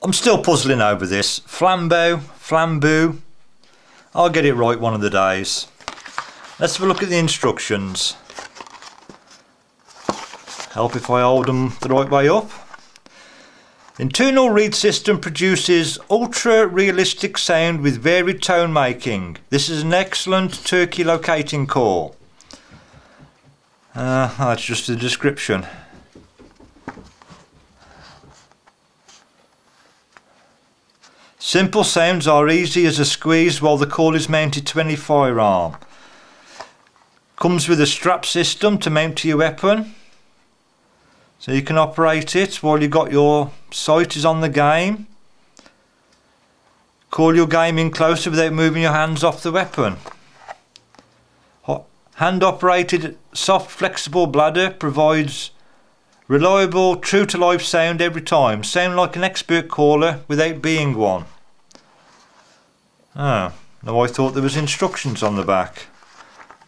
I'm still puzzling over this. Flambeau. I'll get it right one of the days. Let's have a look at the instructions. Help if I hold them the right way up. Internal reed system produces ultra realistic sound with varied tone making. This is an excellent turkey locating call. That's just a description. Simple sounds are easy as a squeeze while the call is mounted to any firearm. Comes with a strap system to mount to your weapon, so you can operate it while you've got your sight is on the game. Call your game in closer without moving your hands off the weapon. Hand operated soft flexible bladder provides reliable true to life sound every time. Sound like an expert caller without being one. Oh, no, I thought there was instructions on the back.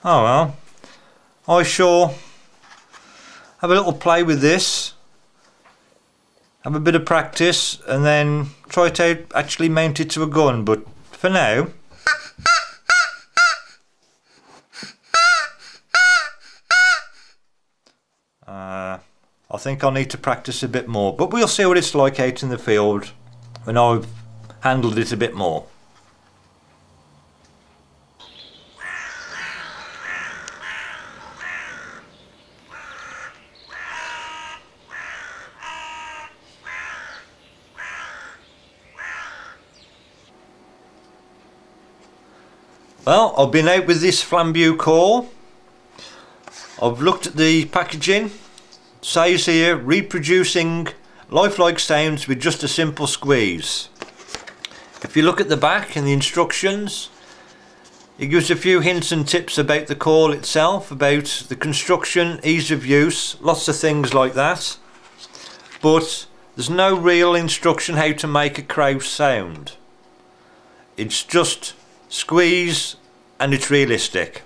Oh well, I sure have a little play with this, have a bit of practice, and then try to actually mount it to a gun, but for now I think I'll need to practice a bit more, but we'll see what it's like out in the field when I've handled it a bit more. Well, I've been out with this Flambeau call. I've looked at the packaging. It says here, reproducing lifelike sounds with just a simple squeeze. If you look at the back in the instructions, it gives a few hints and tips about the call itself, about the construction, ease of use, lots of things like that. But there's no real instruction how to make a crow sound. It's just squeeze and it's realistic.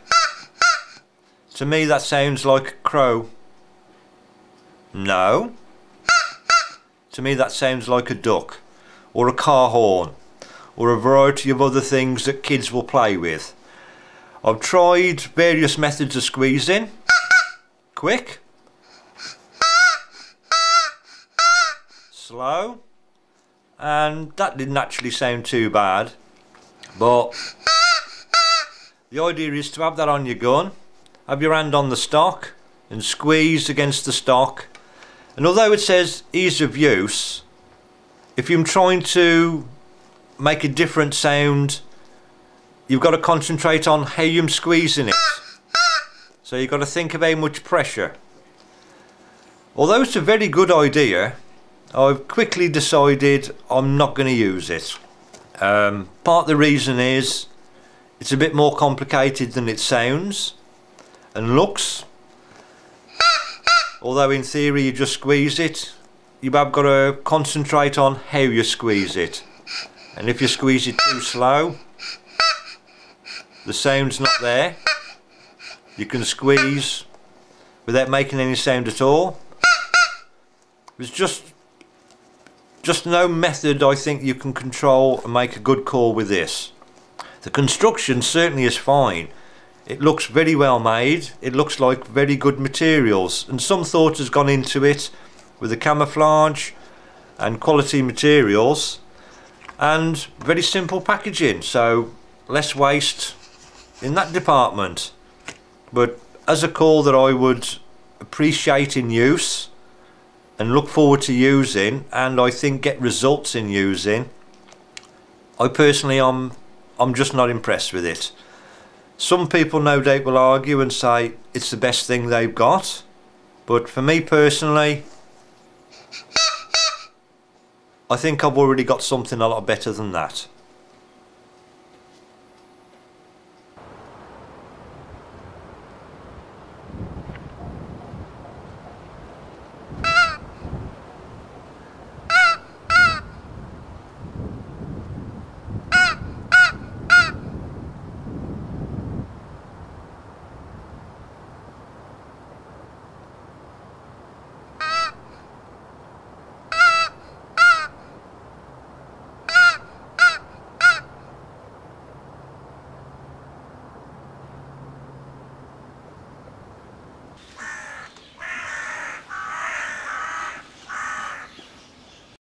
To me that sounds like a crow. No. To me that sounds like a duck or a car horn or a variety of other things that kids will play with. I've tried various methods of squeezing. Quick, slow, and that didn't actually sound too bad. But the idea is to have that on your gun, have your hand on the stock and squeeze against the stock. And although it says ease of use, if you're trying to make a different sound, you've got to concentrate on how you're squeezing it. So you've got to think of how much pressure. Although it's a very good idea, I've quickly decided I'm not going to use it. Part of the reason is it's a bit more complicated than it sounds and looks. Although in theory you just squeeze it, you have got to concentrate on how you squeeze it. And if you squeeze it too slow, the sound's not there. You can squeeze without making any sound at all. There's just no method I think you can control and make a good call with this. The construction certainly is fine. It looks very well made. It looks like very good materials, and some thought has gone into it with the camouflage and quality materials and very simple packaging, so less waste in that department. But as a call that I would appreciate in use and look forward to using, and I think get results in using, I personally I'm just not impressed with it. Some people no doubt will argue and say it's the best thing they've got, but for me personally, I think I've already got something a lot better than that.